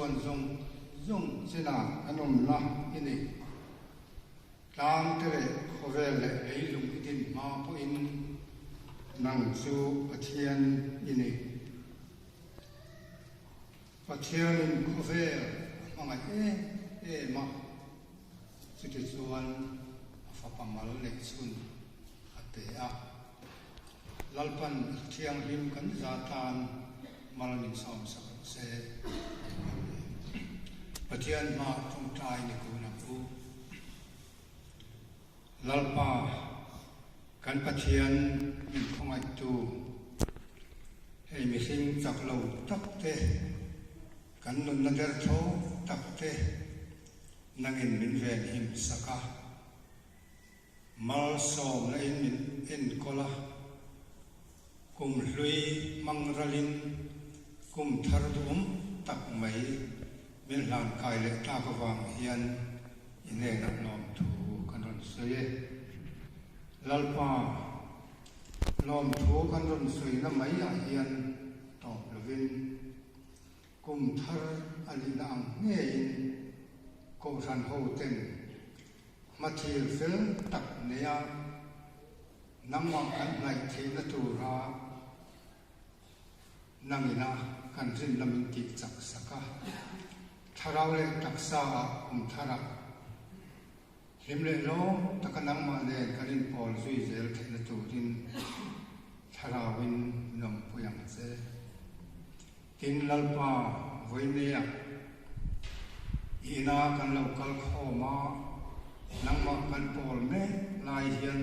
chuan zong chena anom la ini tlang tere khovel le leilung idin ma po in nang chu pathian ini pathian in khovel manga ma chute chuan fa pamal le chun ate a lalpan thiang lim kan zatan malamin som sak se pathian ma tung tai ni ku na pu lalpa kan pathian min khongai tu hei mi sing chak lo tak te kan nun na der tho tak te nangin min ven him saka mal som la in min en kola kum hlui mangralin kum thar dum tak mai min lan kai le ta ka wang hian ine na nom thu kanon soye lalpa nom thu kanon soi na mai a hian to lovin kum thar alina ang nge in ko san ho ten mathil fel tak neya nangwa kan ngai the na tu ra nangina kan rin lamin ki chak saka tharau le taksa thara himle lo takanang ma le karin pol zui zel the na tu din tharawin nom puyang che tin lalpa voineya ina kan lokal khoma nangma kan pol me lai hian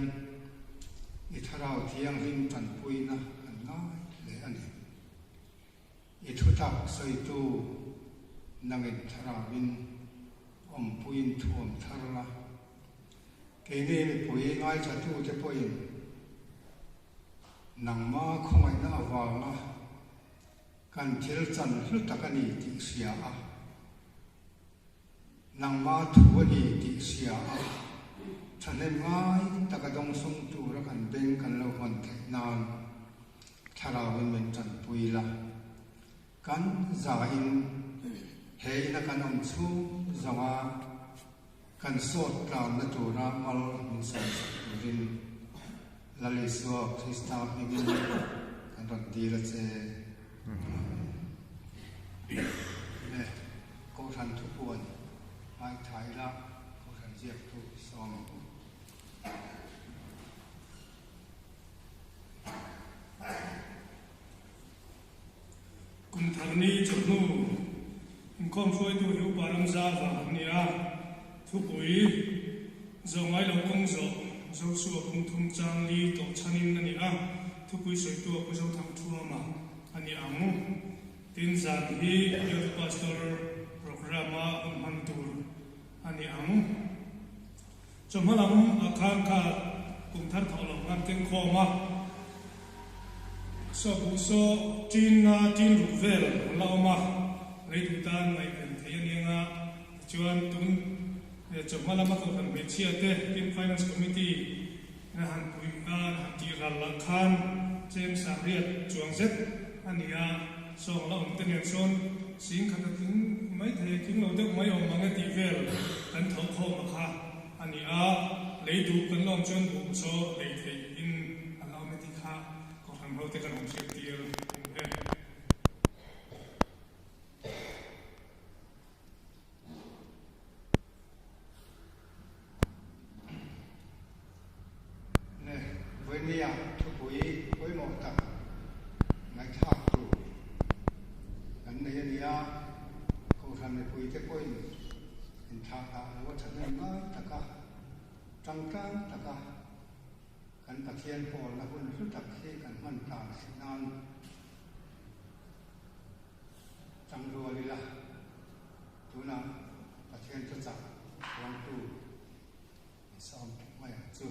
i tharau thiang rim tan puina an ngai le ani i thutak soi tu nangin tharawin om puin thuam tharla kene mi pui ngai cha tu te poin nangma khongai na awala kan thil chan hlu takani ti sia a nangma thuani ti sia a thanem ngai takadong sung tu ra kan beng kan lo hon the nan tharawin men chan puila kan za in hei na kan om chu zawa kan sot tram na tu ra mal min san rin lali so krista min kan ron di la che ne ko than thu puan mai thai la ko than jiap thu som kum tharni chapnu kom foi tu hu param za va nia thu pui zo ngai lo kong zo su pung thum chang li to chanin ani a thu pui soi tu ko zo tham thu ma ani amu tin zan hi youth pastor programa man tur ani amu chomalam akhan kha kum thar tholo ngan ken khoma so bu so tin ruvel lauma lấy tụi ta ngày gần thấy anh nga chuan tụi chồng mà làm các phần về chia te in finance committee na han pui a han ti ral la khan chem sa riat chuang zet ania so la om ten yan son sing khat tin mai the king lo de mai om mang ti vel kan thau kho ma kha ania lấy du kan lom chuan bu so lấy the in allow me ti kha ko han ho te kan om se ti nia thu pui pui mo tak ngai thak tu kan nei nia ko than ne pui te poi in tha ta lo than ne ngai taka tangkang taka kan pathian pol la hun hlu tak he kan man ta sinan tang ro li la tuna pathian cha cha wang tu som mai chu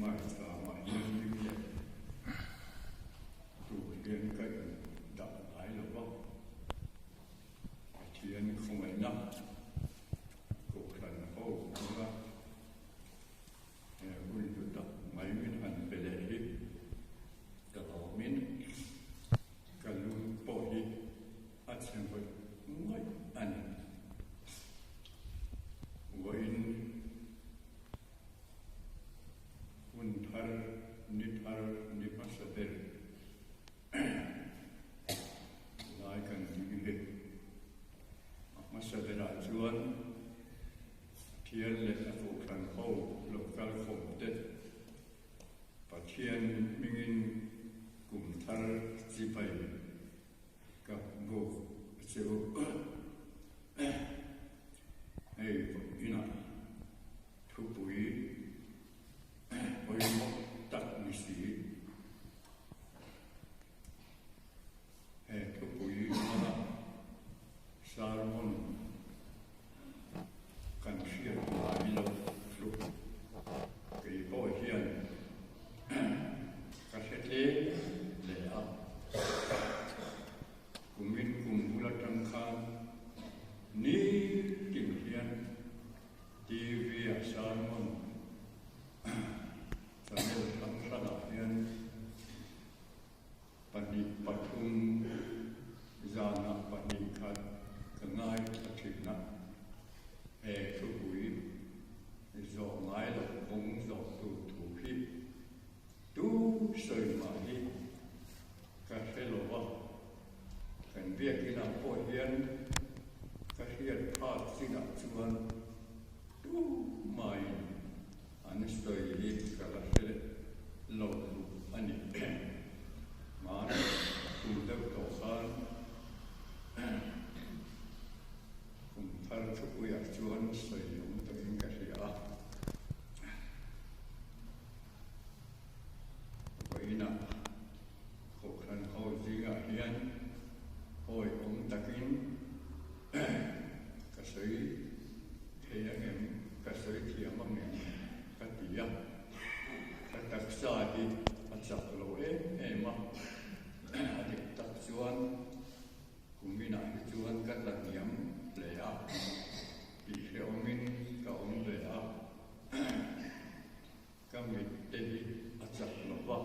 mai sa mai hiền như vậy tu hiền cái đạo ái là vong hiền không phải nặng cổ thần hô cũng là vui được đạo mấy miền hành về lệ đi đạo miền cả luôn bỏ đi ăn xem với mấy anh với unthar nipasader lai kan dinghe masadera chuan thian le afu khan ho lokal khom te pathian mingin kum thar chi pai ka go cheu ei ina thu pui oi mo tak ni si thu pui mana salmon kan shia la ilo flu ke ho hian ka sete le a kumin kum ula tang khan ni kim hian TV salmon sambil langsana hian pani pathum zana pani khat kangai thina thu bui zo ngai lo bong zo tu thu hi tu soi ma hi ka helo wa kan viet ina po hian ka hian pha sina chuan tu mai an stoi hi ka la hele lo ani ma tu da to san kum thar chu pu ya chuan soi yom ta in ka ria ina ko khan ho zinga hian hoi takin ka soi theyangem ka soi thiamang ka tia ka taksa hi achak lo ema adik tak chuan kumina hi chuan ka taniam le a pi heomin ka le a ka mit te hi achak lo wa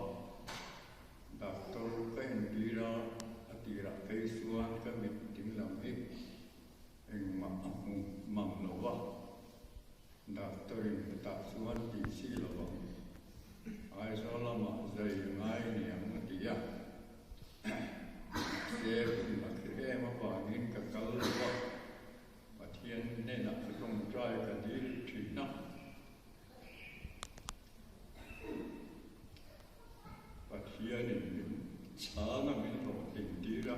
doctor ka indira atira kai chuan ka mit ting lam hi engma amu mang lo wa doctor in ta chuan ti si lo wa ai so la ma zai ngai ni ang tia se ma kre ma pa nin ka kal lo wa pathian ne na long trai ka di thi na pathian in changa min ro ting dira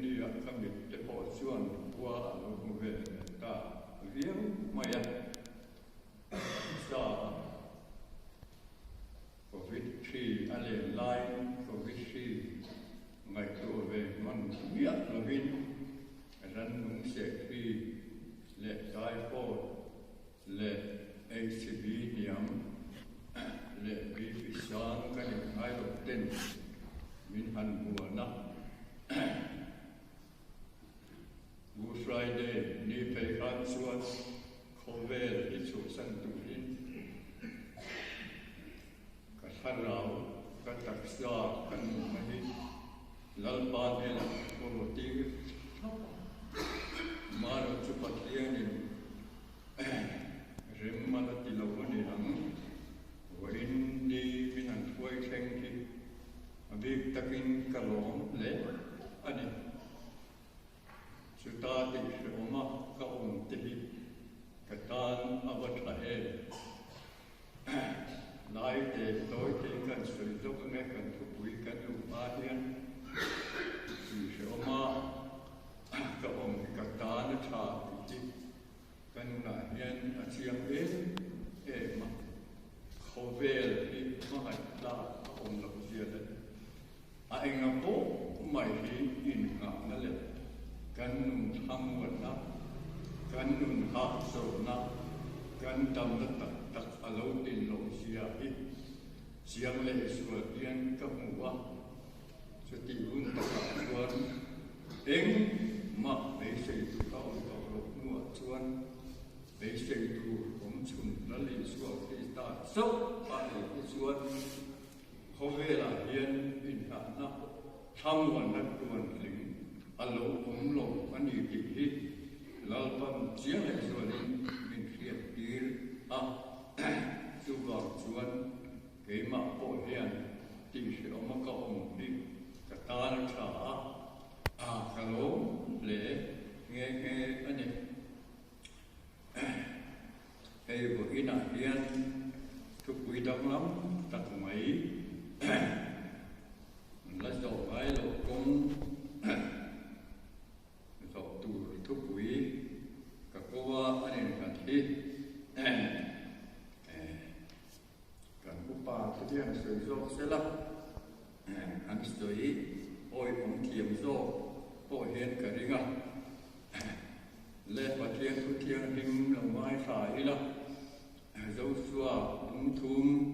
ni ya ka mit te po chuan kwa lo mu ve ta riang maya sa COVID-3 ale line COVID-3 ngai to ve man ya lovin ran nung se khi le typhoid le HCV niam le bi fisang ka ni ngai lo ten min han bua na Good Friday ni pe khan chuan khovel i chu san tu hin ka tharau ka taksa kan mai lalpa ne la ko ti maro chu pathian ni remma la ti lo ni ang wain ni minan thoi thleng ki abik takin kalom le ani Suta di rumah kaum tadi ketan abad lahir, naik de toy tingkan sejuk mengekan tubuhkan lupahian, di rumah kaum ketan cahiti, kan nahian asyam mah khovel di mahalla kaum lakusiadan, aing ngapo mai in ngak nalet. Kan nun thang wat na kan nun ha so na kan tam na tak tak alo tin lo si chiang lệ sủa yên các mùa cho tỷ hun tất cả chuan eng mặc mấy xây tu cao lộc mùa chuan mấy xây tu cũng chun nó lì sủa thì ta sốc ba lì cái chuan họ về là yên in hạ na tham quan đất tuần lính alo cũng lộc anh đi đi lao băm chiang lệ sủa lính mình khiết đi chú vào chuan cái mà bộ hiện thì sẽ ông có ông đi cả ta nó trả cả lố lễ nghe anh này hay vừa cái nào hiện thuộc quý đông lắm đặt mấy là dầu cái lộ công dầu tù thuộc quý cả cô anh này cả thế bà thực hiện sử dụng sẽ là anh sới ôi ông thiềm do ôi hiện cả đi ngà lệ và thiên thu thiên hình lòng mai phải là dấu xua đúng thum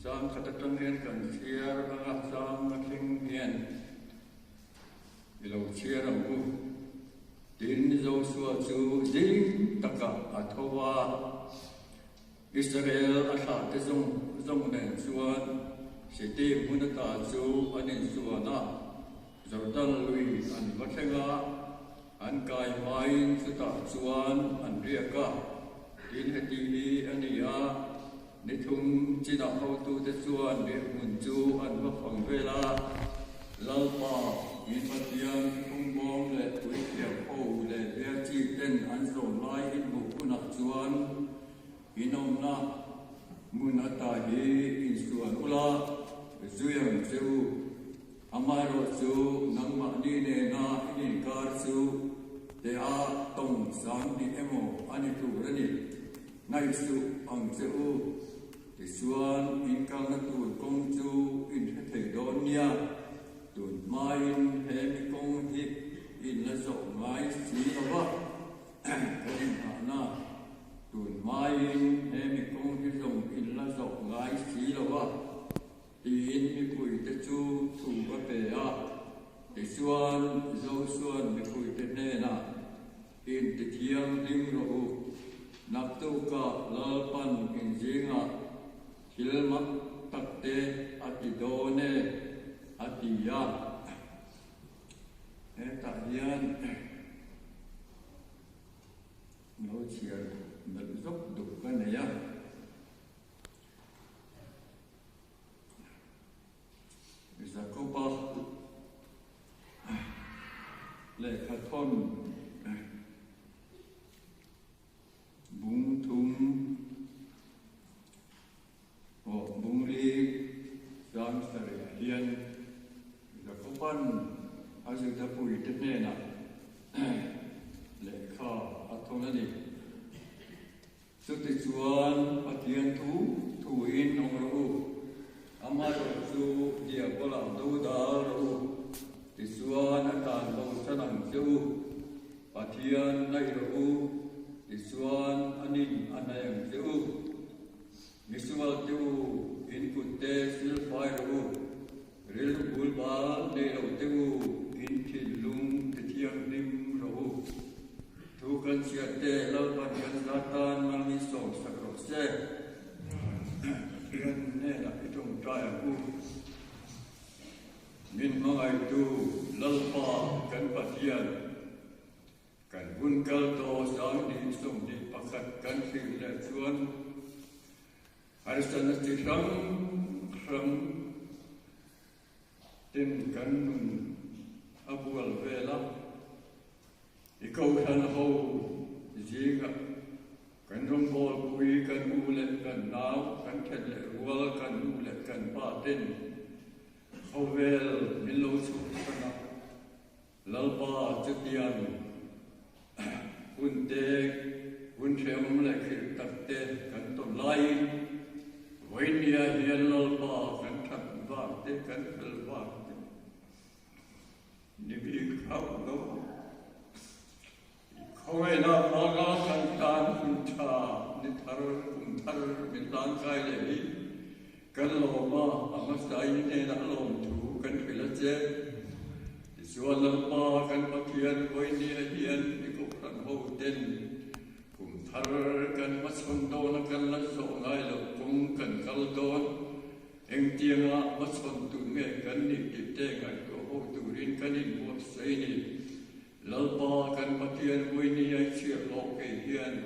sang khát trăng hiện cần chia ra sang kinh hiện vì lâu chia ra u tin dấu xua chú dính tất cả thova Israel asa te zong nen chuan si ti mun ta chu anin chuana Jordan lui an vathenga an kai mai chu ta chuan an riaka tin heti hi ania ni thum china ho tu te chuan ni mun chu an va phang vela lalpa mi patian thum bom le tui thiam ho le ya chi ten an zon lai in mu kuna chuan inom na munata hi insuan ula zuyang chu amaro chu nangma ni ne na in kar chu te a tong sang ni emo ani tu rani ngai su ang chu ti suan in kang na tu kong chu in thei don nia tun mai he mi kong hi in la so mai si lawa kadin na tuần mai em mi công cái dòng in là dòng gái xí là vợ thì in mi quỳ tê chu thủ bát bể à để xuân dâu xuân mi quỳ tê nè na in tê thiêng linh rộ nạp tu cả lal pan in giếng à hil mak tak tê ati do nè ati ya em tại hiền nói chuyện mình dốc đục cái này á bây giờ câu ba lệ khát thôn bung thum bung ly giang sợi hiền bây giờ câu ban ai giờ ta bùi tết nè nè lệ kha thôn là gì sự tự chuan thiên thủ in ông ru amaro chu dia bola du da ru ti chuan atan bông sanang chu pathian nai ru ti chuan anin anayang chu misual chu in putte sil fai ru ril bul ba ne lo chu in thilung ti thiang nim ru tu kan siate lau pan kan mang ni so sakro se kian ne la itong trai aku min mangai tu lalpa kan patian kan bun kal to sang di som di pakat kan sing le chuan arisan ti rang tin kan nun abual vela câu thân hầu gì cả cần rong bol quy cần u lệ cần náo cần thẹn lệ vua cần u lệ cần ba tên hầu về mình lâu xuống cần nào lâu ba chút tiền quân tê quân xem lại khi tập tê cần tồn lai với nia hiền lâu ba cần thật vàng tê cần thật vàng đi bị khóc đâu không ai nào mà lo cần tan kun cha ni thar kun thar min lang kai le ni kan lo ma amasai ne na lom thu kan phila che sual pa kan pathian koi ni hian ni ko kan ho ten kum thar kan mason do na kan la so ngai lo kum kan kal don eng tianga mason tu me kan ni ti te kan ko ho tu rin kan in bo sei ni lal pa kan pathian koi ni ai chia lo ke hian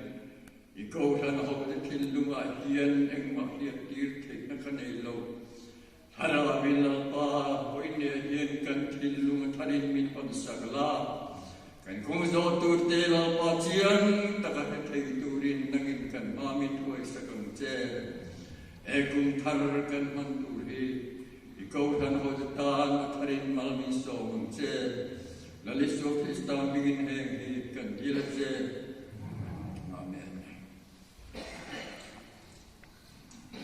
i ko han ho te thil lunga hian eng ma hian tir thek na kan ei lo hara min lal pa koi ni hian kan thil lunga thanin min on sagla kan kong zo tu te la pa chian ta ka thei tu rin nangin kan ma min thoi sakang che e kum thar kan man tu ri i ko han ho ta tharin mal mi so mong che la li so krista bigin he kan dila che amen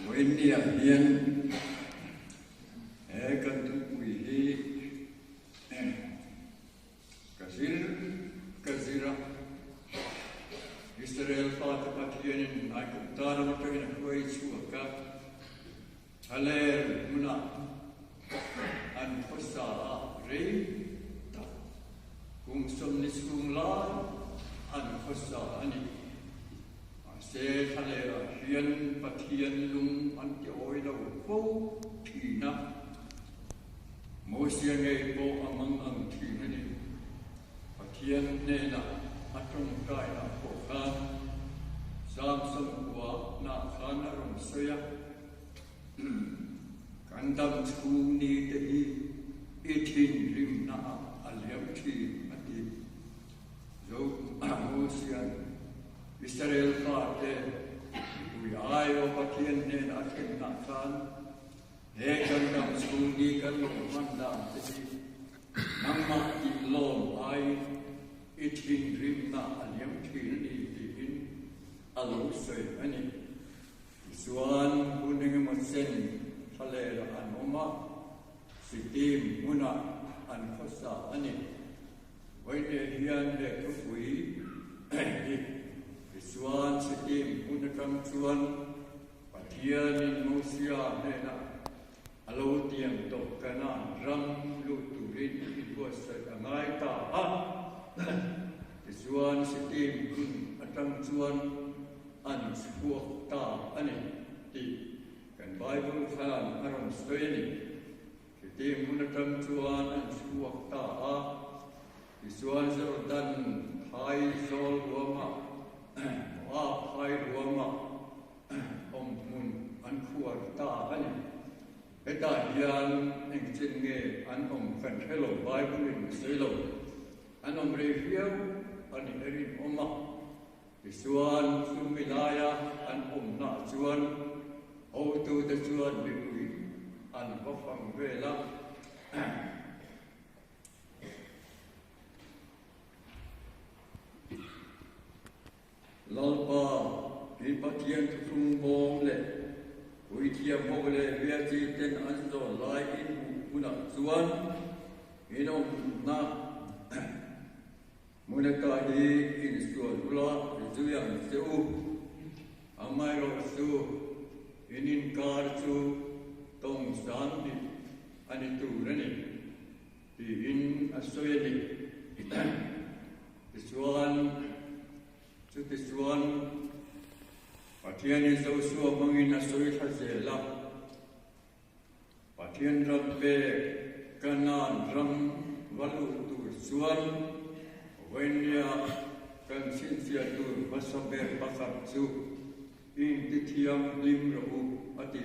when dia hian e kan tu ui hi Kazira Israel fata pathianin ai kum tara matakin koi chuaka haler muna an khosa re ta kum somni sum la an khosa ani se halera hian pathian lung an ti oi lo ko thina mosia ngai po amang ang thina ni Thiên nên là hát trong cái là khổ khan giam sông quá na khan ở trong sơi căn tâm thu ni te hi ithin rim na aliam thi ati zo amosian Israel ka te ui ai o pathian nên là khen na khan he căn tâm thu ni kan lo man da te hi nang ma ti lom ai ithin rim na aliam thil ni tin alo sei ani suan kuning ma sen thale la anoma sitim muna an khosa ani wai ne hian le ku fui suan sitim muna kam suan pathian in mosia ne na alo tiam to kana ram lu turin ko sa ngai ta ha Tuan sitim atang tuan an sebuah ta ani di kan Bible kan aram stoyani sitim munatang tuan an sebuah ta tuan Jordan hai sol wama wa hai wama om mun an kuar ta ani eta hian eng chinge an om kan hello Bible in selo Anom review an erin oma Isuan sumilaya an na chuan o tu te chuan bikui an bafang vela lalpa ki pathian thung bom le ui thiam ho le via chi ten an zo lai in una chuan inom na Munaka hi in stuan ula zuyang seu amai ro su inin kar chu tong san di ani tu rani di in asoyani tisuan pathian so su mangin asoy thazela pathian rabbe kanan ram walu tu suan when ya kan sinsia tu masaber pasar chu in tithiam lim ro ati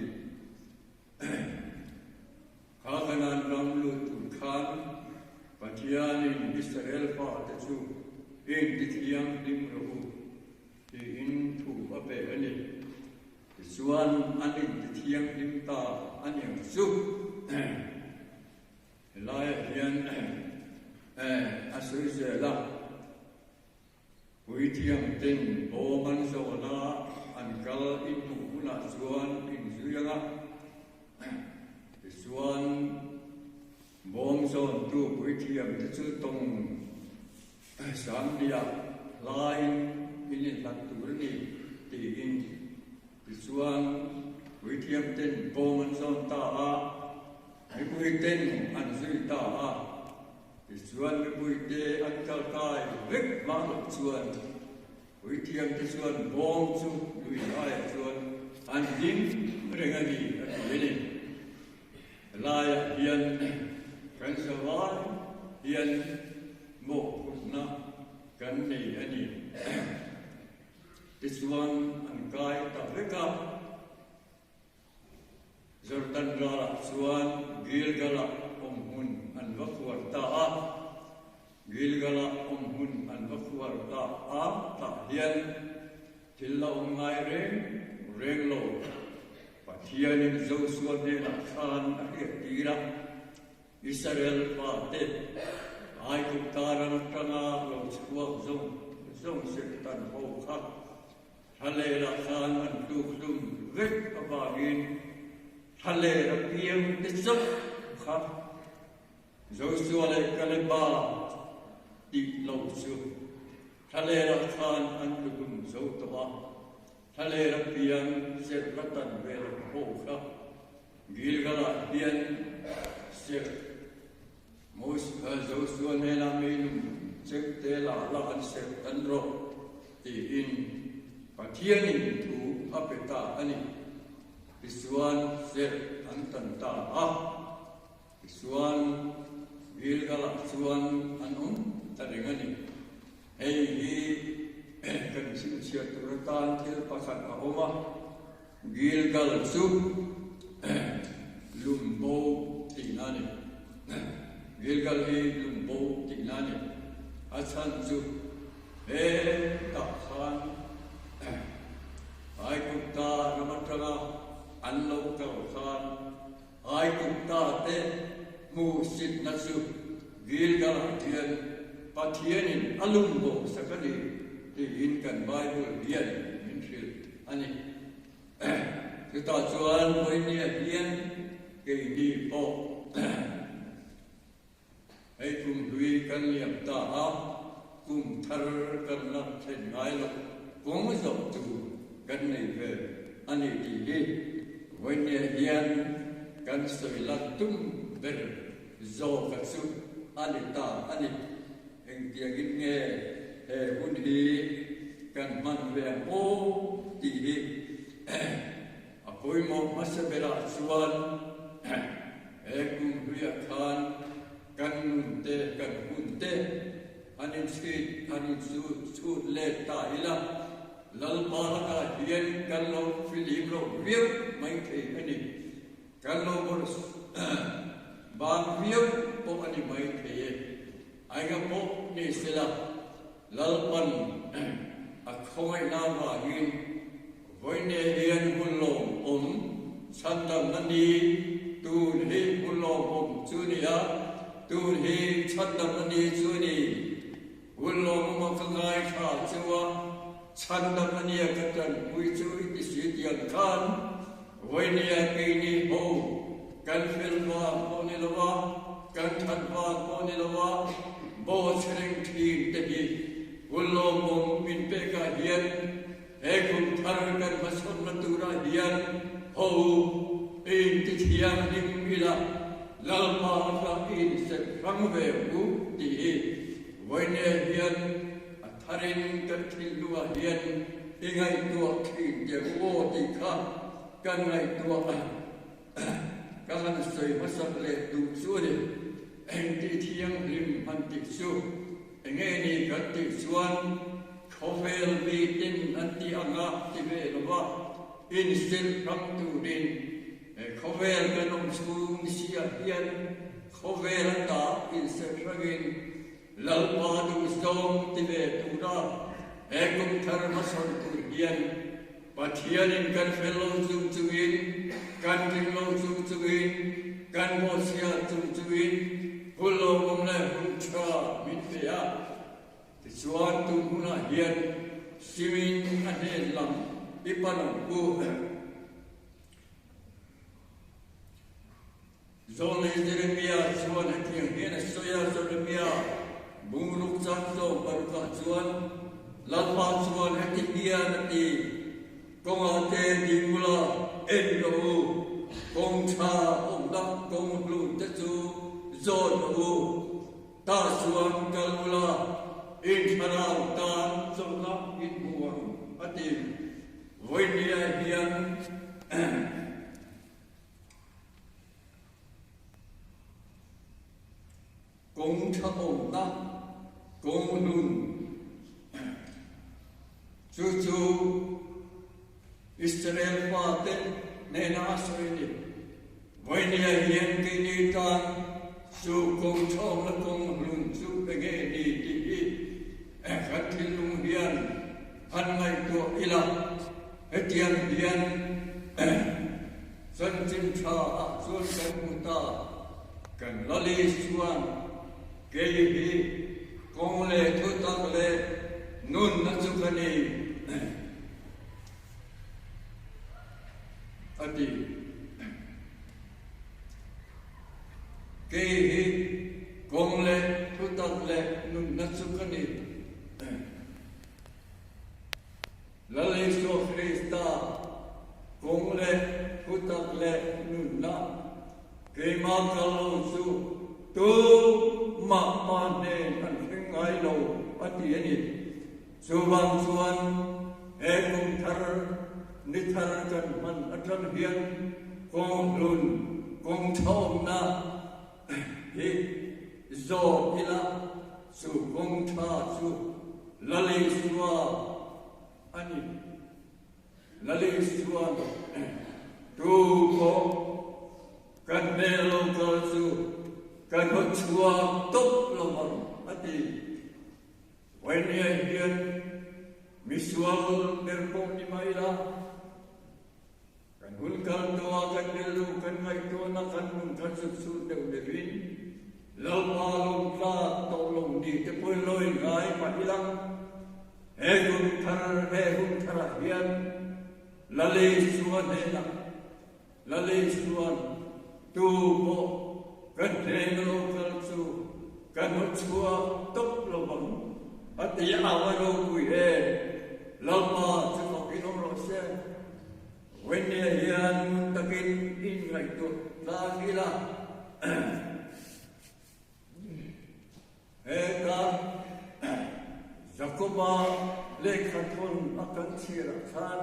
khaganan ramlu tu khan pathian in Israel pa ta chu in tithiam lim ro in thu ape ani suan anin tithiam lim ta anin su lai hian asuzela Ui thiam tin o man so na an kal in tu na suan in zuyanga suan bom son tu ui thiam te chu tong sam dia lain in lat tu ni ti in suan quý thiêm tên bồ anh son ta à cái quý tên anh duy ta à thì xuân cái quý tê anh cao tai vết vang lục xuân quý thiêm cái xuân bom chu lùi ai xuân anh dính cái anh gì anh gì này lại hiền kan sawai hiền một na kan ni ani tisuan an kai ta veka Jordan rala suan Gilgala hun an vakwar ta a Gilgala hun an vakwar ta a ta hiền thillau ngai reng lo Pathianin Joshua ne la khan tira Israel pa te ai ku taran tanga lo chua zong se tan ho khat hale la khan an tu khum vek abagin hale ra piang te sok khat Joshua le kaleba ti lo chu hale la khan an tu khum zo tawa hale ra piang se ratan ve ho khat Gilgala pian se Joshua ne la minum cek te la an se tanro ti in pathianin thu apeta ani Tisuan se antan ta a Tisuan Gilgala suan anun tarengani hei kan sia turatan til pakat a oma Gilgal su lumbo tinani Gilgal hi lumbo tinani achan su ta khan ai kutta ramatranga anlo kal khan ai kutta te mu sit nasu Gilgal thian pathianin alumbo sakani ti in kan Bible hian min thil ani chúng ta chuan với nia hiên kỳ đi bộ hãy cùng duy căn niệm ta áp cùng thar căn lập thành ngài lộc cũng dọc chủ căn này về anh ấy đi đi với nia hiên căn sợi lạc tung về do các sự anh ấy ta anh ấy hình tiếng nghe hôn đi căn man về ô đi đi Apoi mo masabela suan ekum huya khan kan hunte anin su le ta ila lal paraka hian kan lo filim lo riu mai the ani kan lo bor bang riu po ani mai the ai ga po ni sila lal pan a khoi na wa hin với nề hiền hun lồng sandam nani tu hi hun lồng chu ni a tu hi sandam nani chu ni hun lồng ma kangai kha chuwa sandam nani ka tan pui chu ti si tian khan với nề ke ni ho kan fel wa ko ni lawa kan than wa ko ni lawa bo chereng thi te hi hun lồng min pe ka hiền Ekum tarkan mason natura dian ho in titiang dimila lalma ka in se rangve u ti voine hian atharin kan thilua hian ingai tua thin je wo ti kha kan ngai tua ka han sei masak le du su ni en titiang lim han ti su engei ni kan ti suan Khovel bitin anti anga tibe loba instil ram tu din khovel kanom sung sia hian khovel ta instil ragin lalpa du stong tibe tura ekum thar mason tu hian pathianin kan fellow zum chuin kan tinglo zum chuin kan mosia zum chuin hullo gomna huncha mitya Chuan tu huna hian simin ane lam ipanam ku zone Jeremia chuan hatiang hian soya Jeremia bungluk chan zo paruka chuan lalpa chuan hatiang hian ati konga te dingula en lo suan kalula in tharau tan zona in buang atin voinia hian kong thao na kong nun chu Israel pate nena asrini voinia hian ke ni tan su kong thao na kong nun su pege ni ti khathilung hian an ngai to ila etian hian san chim tha sun kan muta kan lali suan ke hi kong le thu tak le nun na chu kani ati ke hi kong le thu tak le nun na chu kani lali so Krista kong le thu tak le nun na ke ma kalong su tu ma ne an ngai lo ati ani subang suan e kum thar ni thar kan man atran hian kong lun kong thom na hi zo ila su kong tha su lali suwa ani lali suwa tu ko kan ne lo kal su kan hot chua top lo man ati wenia hian misual nerpong ni maila kan hun kal doa kan nelu kan ngai to na kan hun kan su deu devin lo ma lo ka to lo di te poi loi ngai ma ilang he hun thar hian lale suan he na lale suan tu bo kan theng lo kal su kan hot chua top lo bang ati awa lo kui he lo ma chu mo ki lo se when ye hian takin in ngai to la gila he ka Jacoba le khathon akan chira khan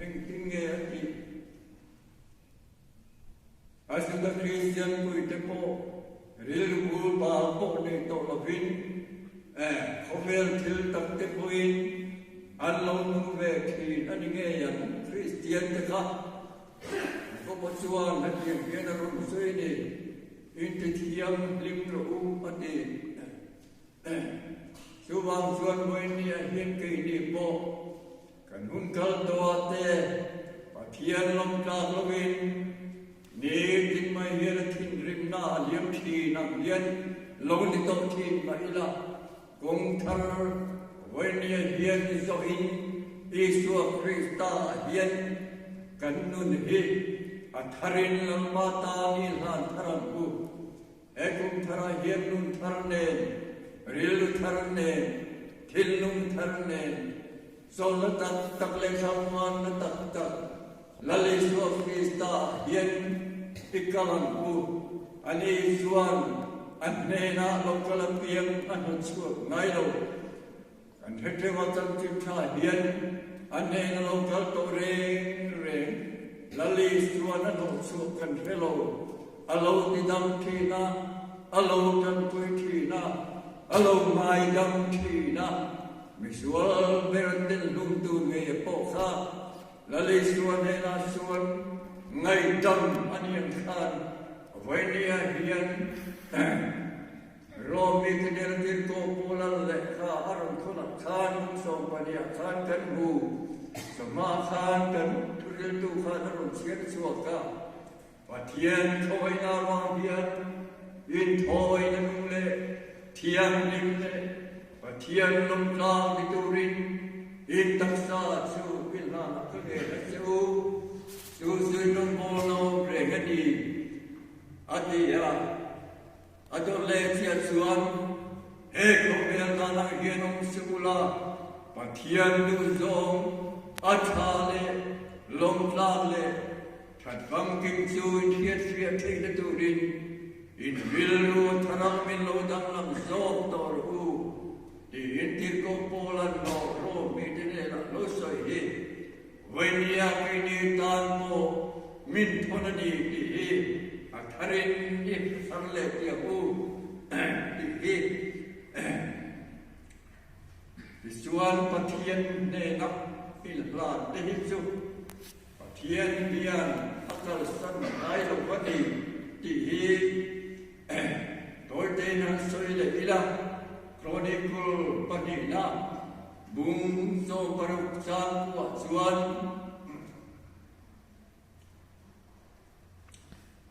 engtinge ati asunda Christian kui te po ril bul ba po ne to lovin khovel thil tak te poin alon ve thi ani nge yan Christian te kha ko po chuan na ti gen ro soi ni in te thiam lim ro ati subang suan moi ni hin ke ni po kan hun kal to te pathian lom ka lovin ni tin mai hian thin rim na liam thi nam lian lo ni to thi ma ila kong thar voi ni hian zo in Isu Krista hian kan nun hi atharin lamma ta ni lan tharam bu e kong thara hian nun thar ne ril thar ne thil nun thar ne sol tak le samman tak lali su Krista hian ikalang bu ani suan anne na lokal piang an chu ngai lo an hete wa tan tim tha hian anne na lokal to re lali suan an chu kan hello alo ti dam thi na alo tan pui thi na alo mai dam thi na misual berden lum tu nge po kha lali suan he na suan ngai dam anian khan voinia hian romi keder dir ko polal le kha aron khona khan so pania khan kan bu sama khan kan turil tu khan aron chiat suaka pathian khoi na wang hian in thoi na le thiam lim le pathian lom la ni turin in taksa chu pilna ka ge chu Susu nombono regadi adia adole tia suan he komel kana genom segula pathian du zong athale lomlale thatwam king chu thiet thiet thei turin in vilu tharang min lo dang lam zok tor u ti in ti ko polan no ro mi ti ne la lo soi hi when ya ki ni tan mo min thona ni ti hi a tharin ni sam le ti u ti hi ti suan pathian ne na il plan te hi chu pathian bian akal san ai lo pa ni ti hi tôi tên hắn soi lệ ila chronicle panina bung so paruk sang wa suan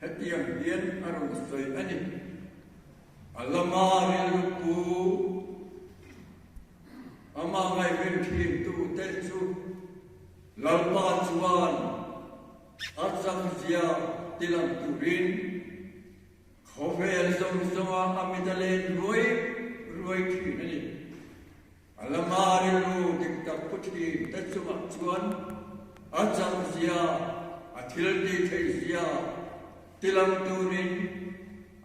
hetiam hian arun soi ani alama riluku ama ngai ben thim tu te chu lalpa suan atsam sia tilam turin Khovel song amidalen roi khi nani alamari lu dikta puthi tatsuma chuan acham sia athil di thei sia tilam turin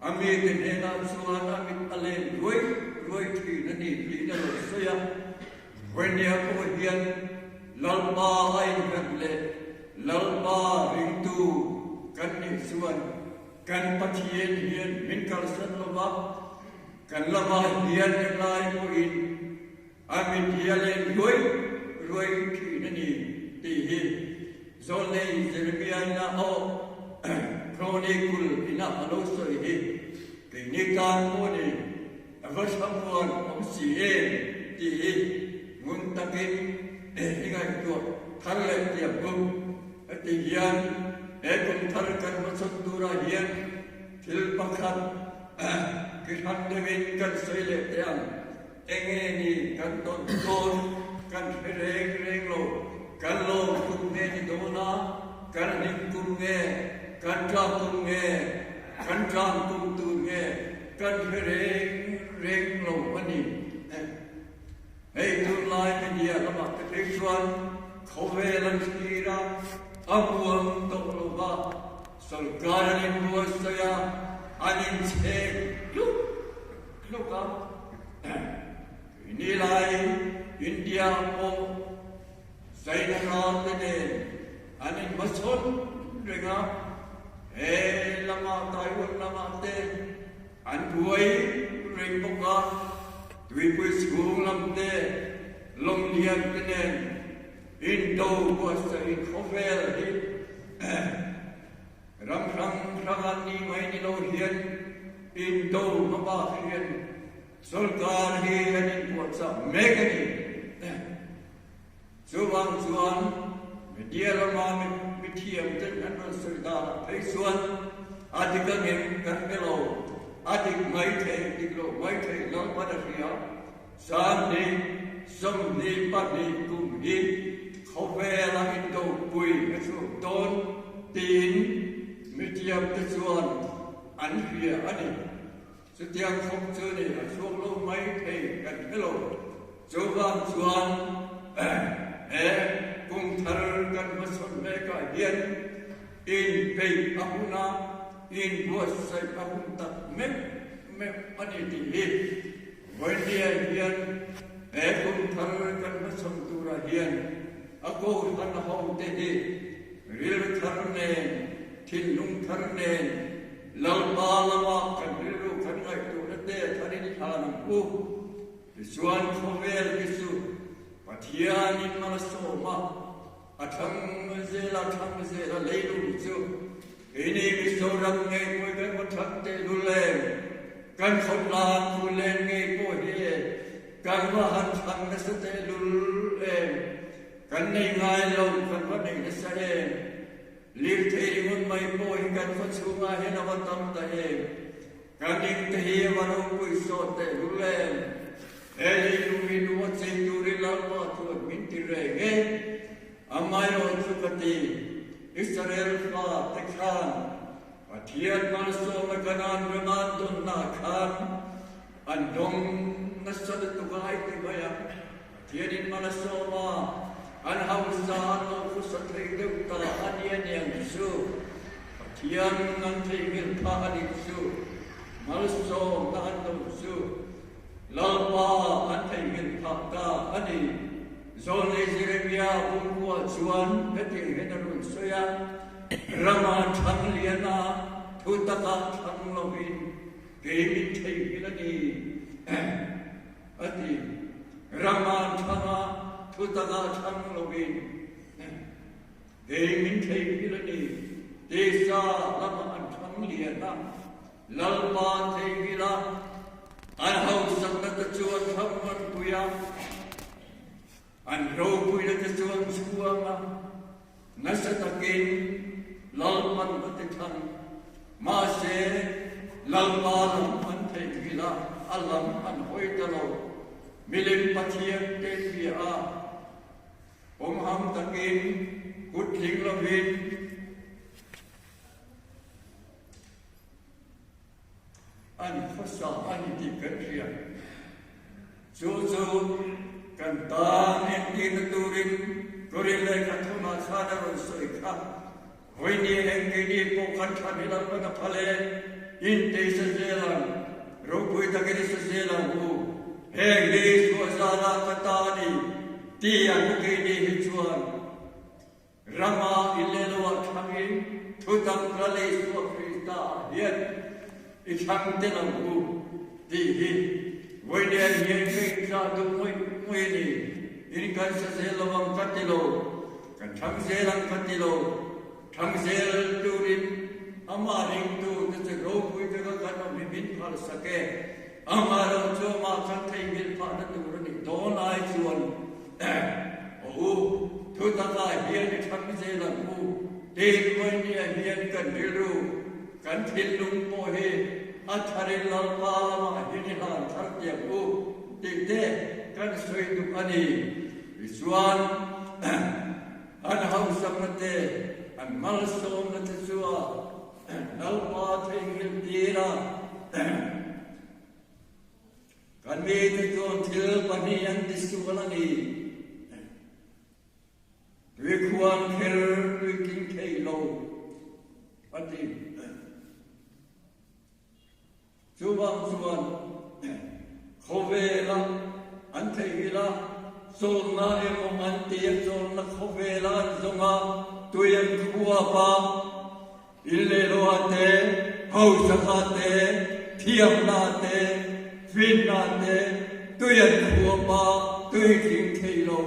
ami tenena chuan amit alen roi khi nani lina lo soya wenya ko hian lalba ai kanle lalba ringtu kan ni chuan kan pathian hian min kal san lova kan lama hian lai ko in amin hian roi thi nani ti hi zole jeremia na o chronicle ina alo soi hi ke ni kan mo ni avashamon om si e ti hi mun takin ingai ko thalle ti abum ti hian ekon thar kan masuk dura hian til pakhat kihan devin kan soile tiang enge ni kan ton kan reng lo kan lo kum ne ni dona kan nim kum nge kan tra kum nge kan tra kum tu nge kan reng lo ani hey tu lai media lama ketuan khovelan skira abuam tolova solgaran buasaya anin che luka nilai India po sainara tene anin mason renga lama Taiwan lama te an buai reng boka dui pui skung lam te long lian tene Indo buasa in khovel hi rang ni mai ni lo hian Indo maba hian solkar hi anin buasa megani chuan media lama mi thiam ten an solda thei suan adika ngem kan melo adik mai thei diklo mai thei lo padafia san ni som ni pa ni kum hi Khovel Indo pui asu don tin mitiam tesuan an hia ani setiang khom chu ni asu lo mai thei kan hello chuan kum thar kan mason me ka hian in pei ahuna in buas sai ahunta me ani ti hi wendia hian kum thar kan mason tura hian ako han hau te hi ril tharne thin lung tharne lalpa lama kan rilu kan ngai tu na te tharin than ku suan khovel kisu pathian in manasoma athang zela leilu chu ini misoram ngai koi kan mathak te lule kan khotlan kulen ngai ko hi kan ma han thang na sa te lule kan nei ngai lo kan va nei na sa e lir thei ngun mai po hi kan fa chunga he na watam ta he kan ning te hi waro pui so te lule eli lu nu wa chen tu ri la ma tu min ti re ge amai ro chu kati Israel fa te khan pathian ma so ma kanan raman don na khan an dong na sa tu gai te ba ya pathian in ma so ma an hausa no fu sa thei de ta an yen yang su pathian nan thei ngil pa ani su Malso Nando Su Lalpa Antayin Pata Adi Zone Ziremia Bungua Chuan Peti Henarun Soya Rama Changliana Tutaka Changlovin Gaming Taylani Adi Rama Chana Tutaka Changlovin Gaming Taylani Desa Lama Changliana Lalpa Tegila, Anhau Sangat Chuan Hamman Puya, and Robuya the Chuan Suama, Nasatakin, Lalman Vatikan, Mase, Lalpalam and Tegila, Alam and Hoitalo, Milim Patiak Teglia, Omham Takin, Putling Lavin. An fasa an di kerja, jojo kanta enti naturin korile katuna sadar soika, hoini engini pokan kamila pada pale, inte sejelan, rokui takiri sejelan bu, hegli suasana katani, tiang kini hijuan, rama ilelwa kami, tutang kali suakrista, yet. Ichang tenangku dihi, wajah yang kita temui ini, ini kan seselam katilo, kan tangselang katilo, tangsel turin, amaring tu terus kita kan mimpin hal sake, amarang cuma kantai milpan turun itu donai cuan, oh, tu tak hian tangselangku, dewan hian kan biru. Kan tilung pohe, athari lalpa hinilan thartiaku, tite kan soidu ani, visuan, anhau samate, an malsom nate sua, lalpa thengil tira, kan mete tuan til pani yang disualani, vikuan ker viking kelo, pati. Suban, Hovela, Antehila, Solna emo Antiek, Solna Hovela, Zonga, Tuyen Kuapa, Ileloate, Hausakate, Tiamnate, Finate, Tuyen Kuapa, Tuyen Kilo.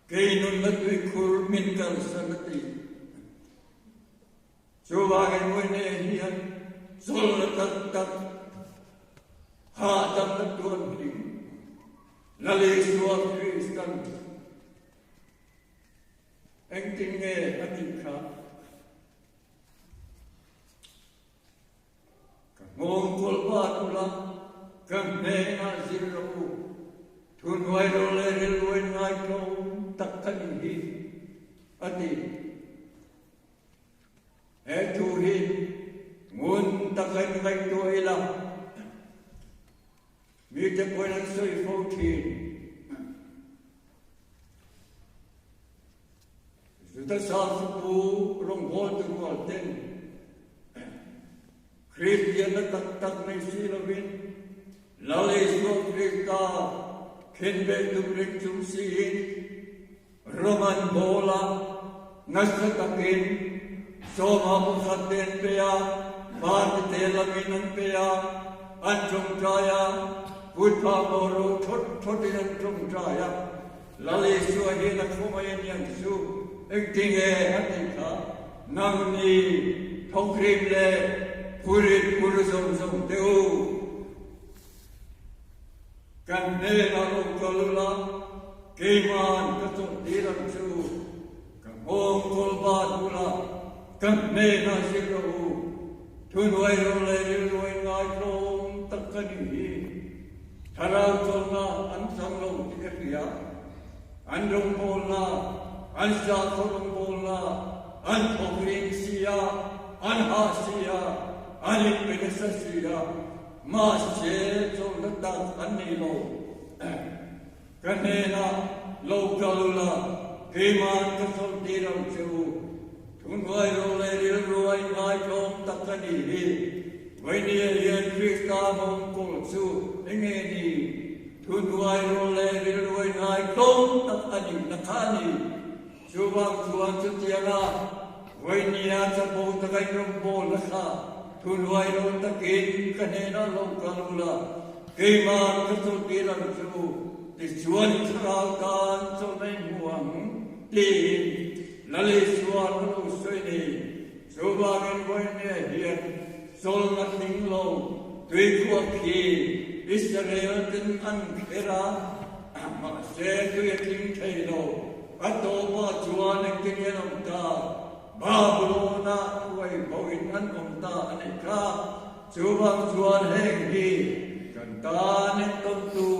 Kainun Natwikur Minkal Sanati. Sebagai wenehnya, solat tak hadam Tuhan ini, lalu suatu Kristen, engkingnya hatinya, mengkul batulah, kemana zirau, tunai roler ngai takkan ini, hati. Tuhin ngun takan kai toila mi te poinan soi 14 sudah sapu rong bol tu ten Christian tak nei silawin lalai so Krista kenbe tu rinchum sin Roman bola nasatakin Soma Musaden Pea, Bart Telaminan Pea, Antum Jaya, Buddha Moro, Totian Tum Jaya, Lali Suahina Kumayan Yang Su, Ektinge Hatika, Namni, Tokrimle, Purit Purusum Sum Deu, Kandela Ukalula, Keman Katum Diram Su, Kamong Kolbadula, kan nena sirau, tunai rolai ngai krom takani, tharau tolna ansang long tiapia, andong bola, ansa korong bola, antokring sia, anhasia, anik penesasia, masje tolna tak anilo, kan nena lokalula, keman kasol tirau jauh. Tunai rolai ngai krom tak กันดีวันนี้เรียนคริสตามงคลสู่ยังไงนี่ทุนวายโรเลวิรวยนายตรงนักอดีตนักขานีชูบังส่วนสุดยาวันนี้อาจจะพูดกันรำโบละค่ะทุนวายโรตะกินกันเองลงกันละเกี่ยมันก็สุดที่เราสู้ที่ชวนชาวการจนไม่ห่วงตีละลิสวนรู้สวยดีชูบังวันนี้เฮียนโซลนักนิ่งลงด้วยขวบขีอิสราเอลถึงอันเครามาเสียด้วยทิ้งเทโลอัตโตว่าจวนกินยันตาบาบูโลนาไว้บวินอันองตาอันนี้ครับชูบังจวนแห่งดีกันตาเนต้นตู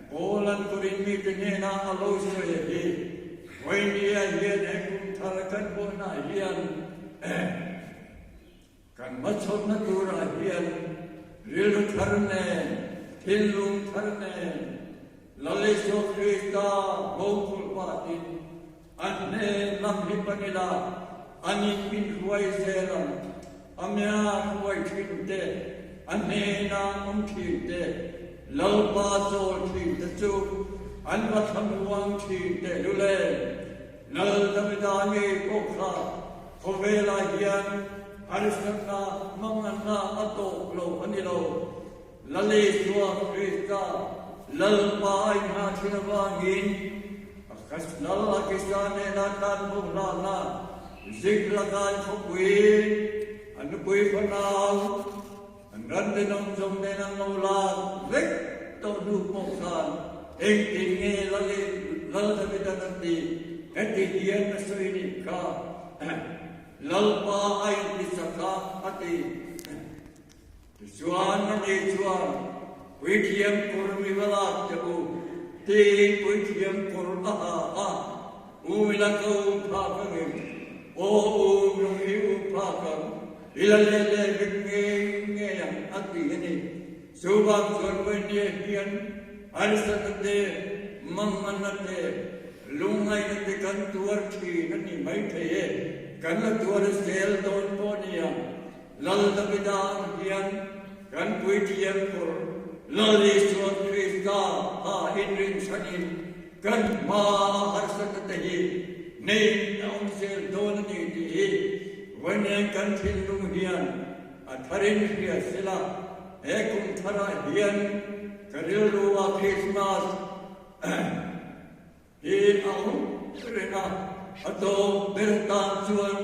โอลันกุริมีเป็นเนนาอโลสวยดีวันนี้เฮียนแห่งกุมทารกันบนเฮียนกันมาชนนักดูราเฮียนเรื่องทารเนทิลลุงทารเนลลิโซคริสตาโบกุลปาตินอันเนลัมฮิปนิลาอันนี้พินหวยเซรันอเมียหวยทินเตอันเนนาอุมทินเตลลปาโซทินเตจูอันวัฒนวังทินเตลุเลลลดมิดานีโกคาโคเวลาเฮียนอาริสนามังนาอัตโตโลอันนี้โลลลิสวาคริสตาลลปายนาทินวางินกัสลลกิสานเนนันตันบุลานาซิกลกันขบุยอันบุยพนาอันรันเดนองจงเดนังโนลาเล็กโตดูโมกานเองติเงลลิลลวิดานันติเอติเดียนสวยนิกาลลปายนิสกาอติชวนนันเอชวนวิเทียมกุรมิวลาจบูตีวิเทียมกุรอาฮาอูมิลากูพากังโออูมิลพากังอิลเลเลกิเงเงยังอตินี่สุบังส่วนวันนี้เฮียนอาริสันเตมังมันเตลุงไงนันเตกันตัวทีนั่นนี่ไม่เทกันละตัวเซลโดนโปเนียลลตบิดาเฮียนกันวิเทียมกุรลลิสวคริสตาอินรินชันินกันมาฮัสสันเตฮีนี่น้องเซลโดนนี่ดีวันนี้กันทิลลุงเฮียนอัฐรินเฮียสิลาเอกุมทาราเฮียนกันริลูวาคริสต์มาสฮีเอาเรนาอัตโตเบรตันชวน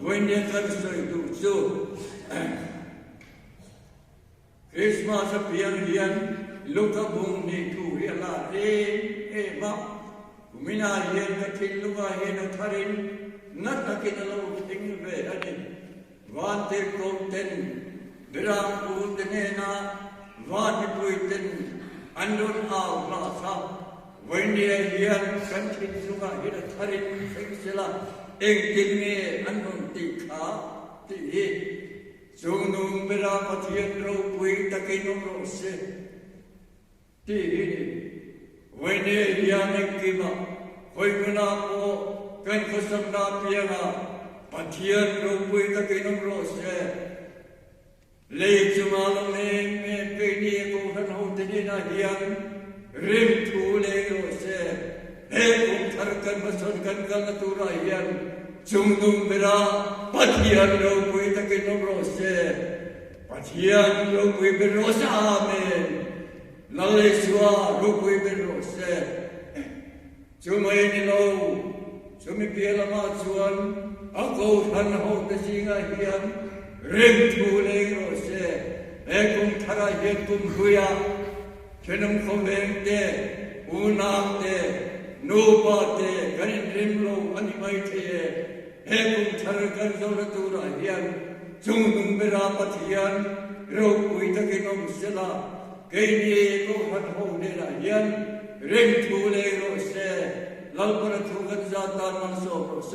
วันนี้กันสวยดูสู้คริสต์มาสเพียงเฮียนลูกบุงนี่ทูเรียลาเอมากุมินาเฮียนกันทิลลุงเฮียนอัฐรินนักกินเราทิ้งเวอันนี้วันเตโกเตนเดรามปูเตเนนาวันที่ปุยเตนอันโดนเอาลาซาวันนี้เฮียนกันทิลลุงเฮียนทารินสิงเซลาเองติเงอันนนติขาติจุงนุมเบราปฏิยันเราปุยตะกินโรเซติวันนี้เฮียนกิมาคอยกุนาโปกันขสมนาเปียงปะเทียนรูปุยตะกินโรเซเลยจุมาลงเองเมเปนีกูขันหูตินีนาเฮียนริมทูเลโรเซเอกุมทารกันมาสนกันกันตูราเฮียนจุงดุมเบราปะเทียนรูปุยตะกินโรเซปะเทียนรูปุยเบโรซาอาเมนลาเลสวารูปุยเบโรเซจุมาเอนิโลสมิเปียลมาชวนอากูทันหงตะสิงาเฮียนริมทูเลโรเซเอกุมทาราเฮียนกุมหุยาเชนมคอมเบงเตอูนาเตนูปาเตกันริมโลอันนี้ไม่เทเอกุมทารากันโซรตูราเฮียนจุงดุมเบราปะเทียนโรกุยตะกินอมเสลาเกนีกูทันหงเดราเฮียนริมทูเลโรเซลลปรทุกันจาตานมันโซโปรเซ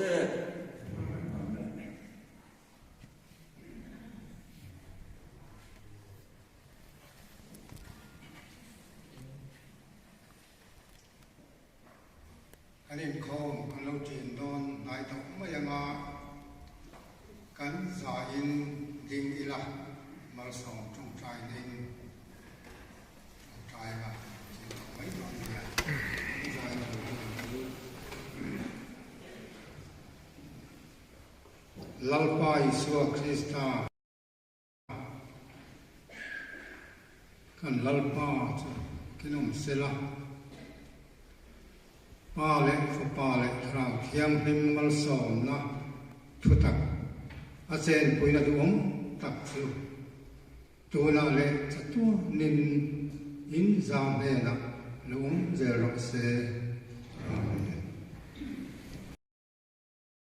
อันนี้เขาเราจีนโดนนายตกไม่ยังงากัน kan za in ding ila mal song trong trai ning trai ga mấy con gì lalpa Isua Krista kan lalpa kinum sela pa le thang thiam him mal som na thutak a chen puina duom tak chu tu na le chatu nin in zam he na lum ze ro se